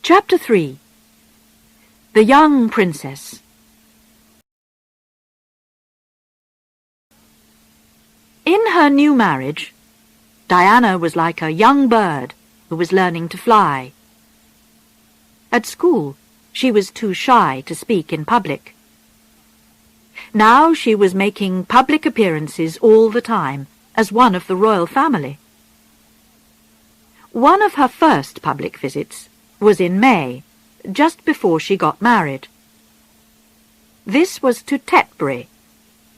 Chapter 3. The Young Princess. In her new marriage, Diana was like a young bird who was learning to fly. At school, she was too shy to speak in public. Now she was making public appearances all the time as one of the royal family. One of her first public visits was in May, just before she got married. This was to Tetbury,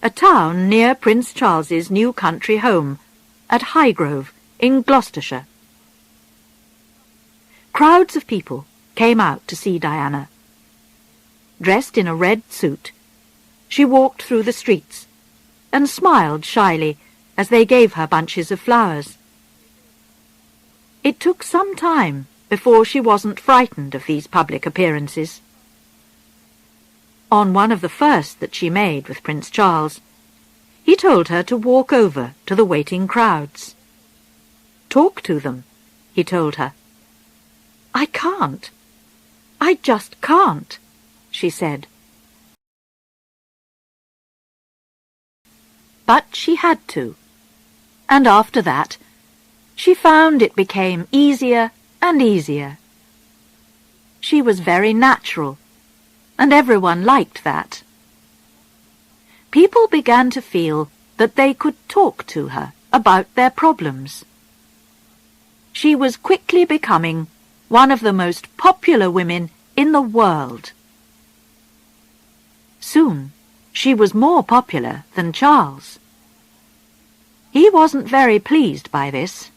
a town near Prince Charles's new country home at Highgrove in Gloucestershire. Crowds of people came out to see Diana. Dressed in a red suit, she walked through the streets and smiled shyly as they gave her bunches of flowers. It took some time before she wasn't frightened of these public appearances. On one of the first that she made with Prince Charles, he told her to walk over to the waiting crowds. "Talk to them," he told her. "I can't. I just can't," she said. But she had to, and after that, she found it became easier and easier. She was very natural, and everyone liked that. People began to feel that they could talk to her about their problems. She was quickly becoming one of the most popular women in the world. Soon, she was more popular than Charles. He wasn't very pleased by this.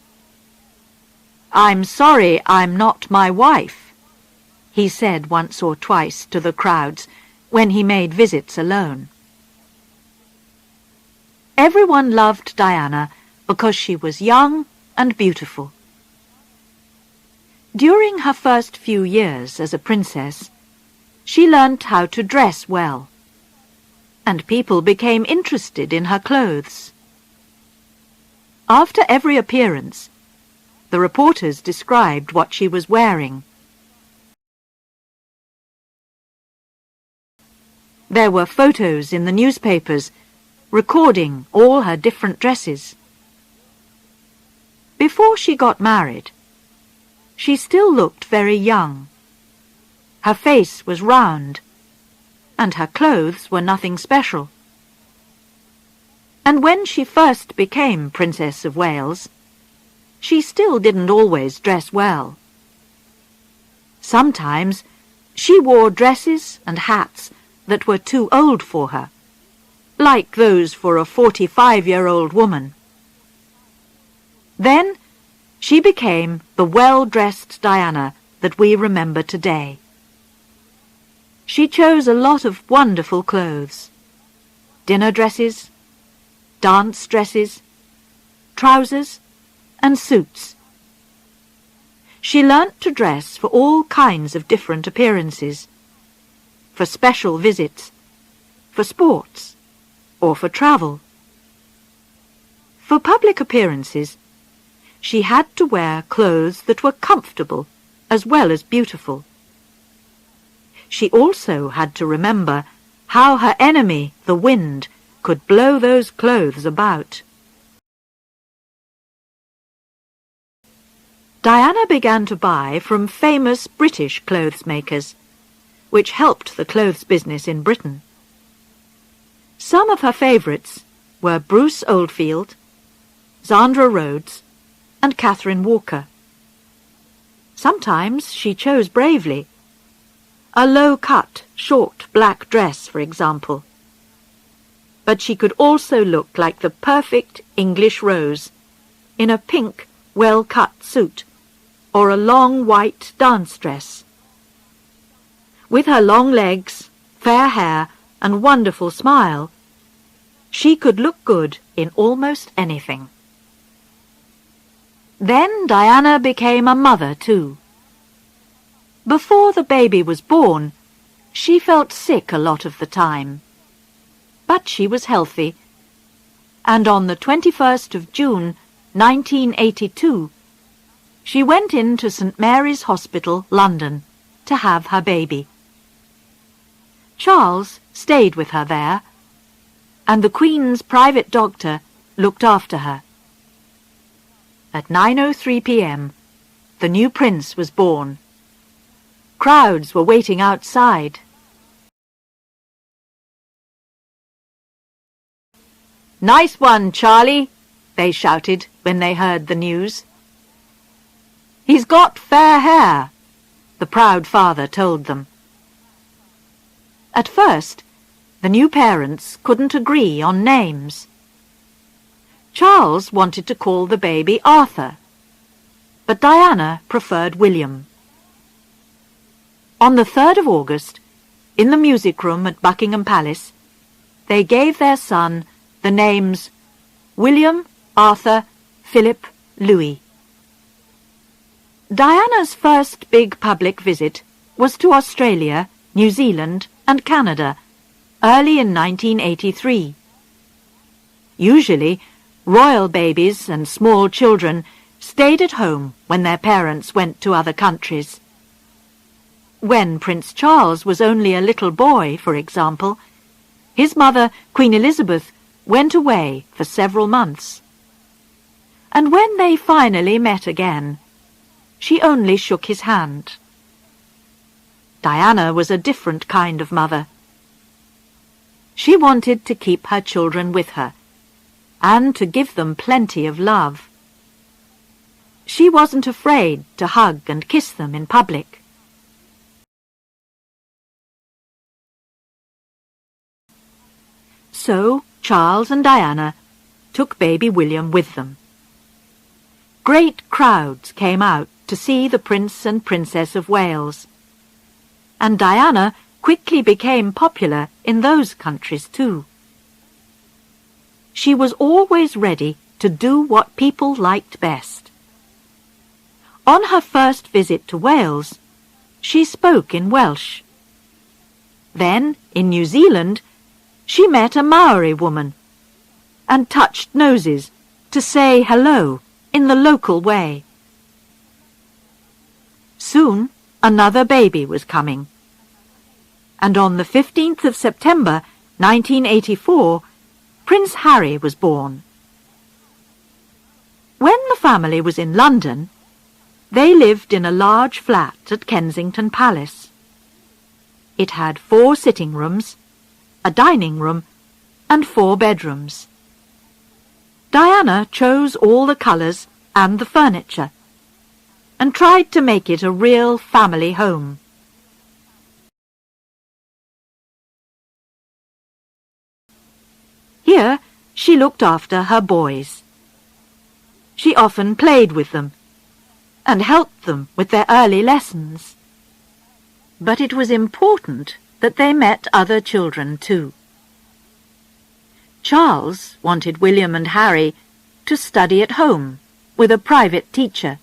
"I'm sorry I'm not my wife," he said once or twice to the crowds when he made visits alone. Everyone loved Diana because she was young and beautiful. During her first few years as a princess, she learnt how to dress well, and people became interested in her clothes. After every appearance, the reporters described what she was wearing. There were photos in the newspapers recording all her different dresses. Before she got married, she still looked very young. Her face was round, and her clothes were nothing special. And when she first became Princess of Wales, she still didn't always dress well. Sometimes she wore dresses and hats that were too old for her, like those for a 45-year-old woman. Then she became the well-dressed Diana that we remember today. She chose a lot of wonderful clothes: dinner dresses, dance dresses, trousers, and suits. She learnt to dress for all kinds of different appearances, for special visits, for sports, or for travel. For public appearances, she had to wear clothes that were comfortable as well as beautiful. She also had to remember how her enemy, the wind, could blow those clothes about. Diana began to buy from famous British clothes makers, which helped the clothes business in Britain. Some of her favourites were Bruce Oldfield, Zandra Rhodes, and Catherine Walker. Sometimes she chose bravely. A low-cut, short black dress, for example. But she could also look like the perfect English rose in a pink, well-cut suit or a long white dance dress. With her long legs, fair hair, and wonderful smile, she could look good in almost anything. Then Diana became a mother too. Before the baby was born, she felt sick a lot of the time. But she was healthy, and on the 21st of June, 1982, she went into St. Mary's Hospital, London, to have her baby. Charles stayed with her there, and the Queen's private doctor looked after her. At 9:03 p.m., the new prince was born. Crowds were waiting outside. "Nice one, Charlie," they shouted when they heard the news. "He's got fair hair," the proud father told them. At first, the new parents couldn't agree on names. Charles wanted to call the baby Arthur, but Diana preferred William. On the 3rd of August, in the music room at Buckingham Palace, they gave their son the names William, Arthur, Philip, Louis. Diana's first big public visit was to Australia, New Zealand, and Canada, early in 1983. Usually, royal babies and small children stayed at home when their parents went to other countries. When Prince Charles was only a little boy, for example, his mother, Queen Elizabeth, went away for several months. And when they finally met again, she only shook his hand. Diana was a different kind of mother. She wanted to keep her children with her, and to give them plenty of love. She wasn't afraid to hug and kiss them in public. So Charles and Diana took baby William with them. Great crowds came out to see the Prince and Princess of Wales, and Diana quickly became popular in those countries too. She was always ready to do what people liked best. On her first visit to Wales, she spoke in Welsh. Then, in New Zealand, she met a Maori woman and touched noses to say hello in the local way. Soon, another baby was coming, and on the 15th of September 1984, Prince Harry was born. When the family was in London, they lived in a large flat at Kensington Palace. It had 4 sitting rooms, a dining room, and 4 bedrooms. Diana chose all the colours and the furniture, and tried to make it a real family home. Here she looked after her boys. She often played with them and helped them with their early lessons. But it was important that they met other children too. Charles wanted William and Harry to study at home with a private teacher,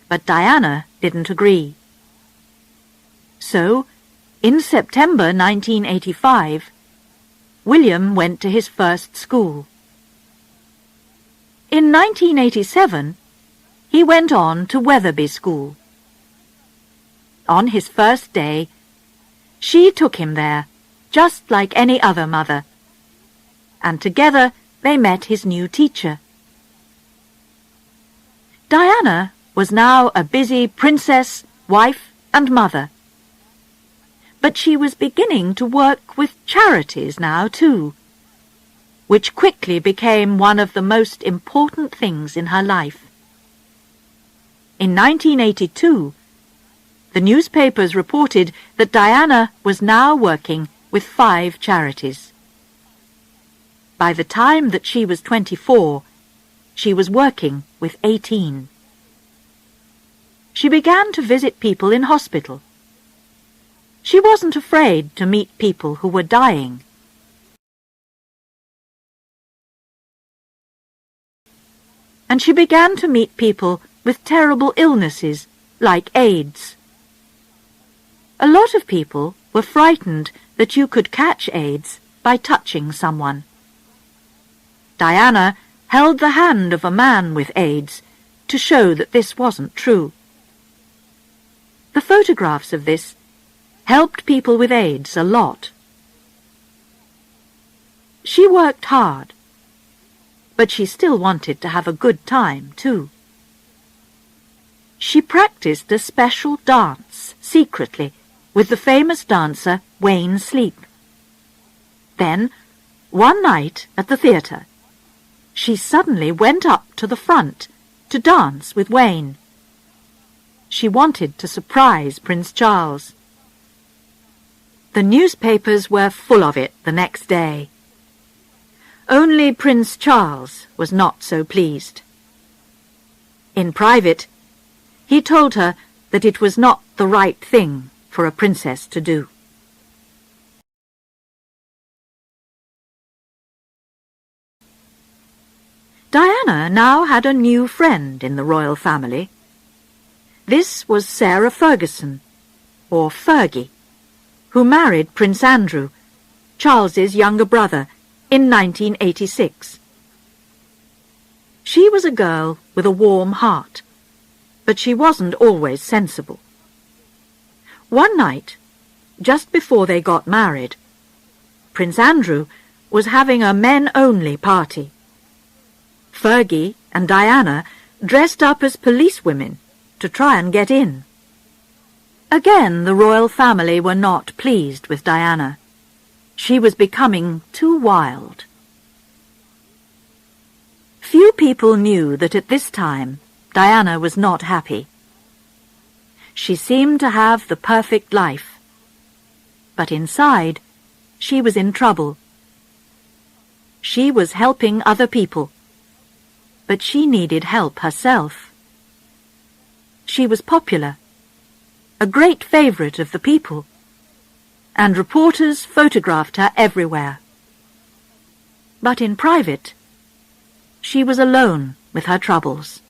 but Diana didn't agree. So, in September 1985, William went to his first school. In 1987, he went on to Wetherby School. On his first day, she took him there, just like any other mother, and together they met his new teacher. Diana was now a busy princess, wife, and mother. But she was beginning to work with charities now too, which quickly became one of the most important things in her life. In 1982, the newspapers reported that Diana was now working with 5 charities. By the time that she was 24, she was working with 18. She began to visit people in hospital. She wasn't afraid to meet people who were dying. And she began to meet people with terrible illnesses like AIDS. A lot of people were frightened that you could catch AIDS by touching someone. Diana held the hand of a man with AIDS to show that this wasn't true. The photographs of this helped people with AIDS a lot. She worked hard, but she still wanted to have a good time, too. She practiced a special dance, secretly, with the famous dancer Wayne Sleep. Then, one night at the theatre, she suddenly went up to the front to dance with Wayne. She wanted to surprise Prince Charles. The newspapers were full of it the next day. Only Prince Charles was not so pleased. In private, he told her that it was not the right thing for a princess to do. Diana now had a new friend in the royal family. This was Sarah Ferguson, or Fergie, who married Prince Andrew, Charles's younger brother, in 1986. She was a girl with a warm heart, but she wasn't always sensible. One night, just before they got married, Prince Andrew was having a men-only party. Fergie and Diana dressed up as policewomen to try and get in. Again, the royal family were not pleased with Diana. She was becoming too wild. Few people knew that at this time Diana was not happy. She seemed to have the perfect life, but inside she was in trouble. She was helping other people, but she needed help herself. She was popular, a great favorite of the people, and reporters photographed her everywhere. But in private, she was alone with her troubles.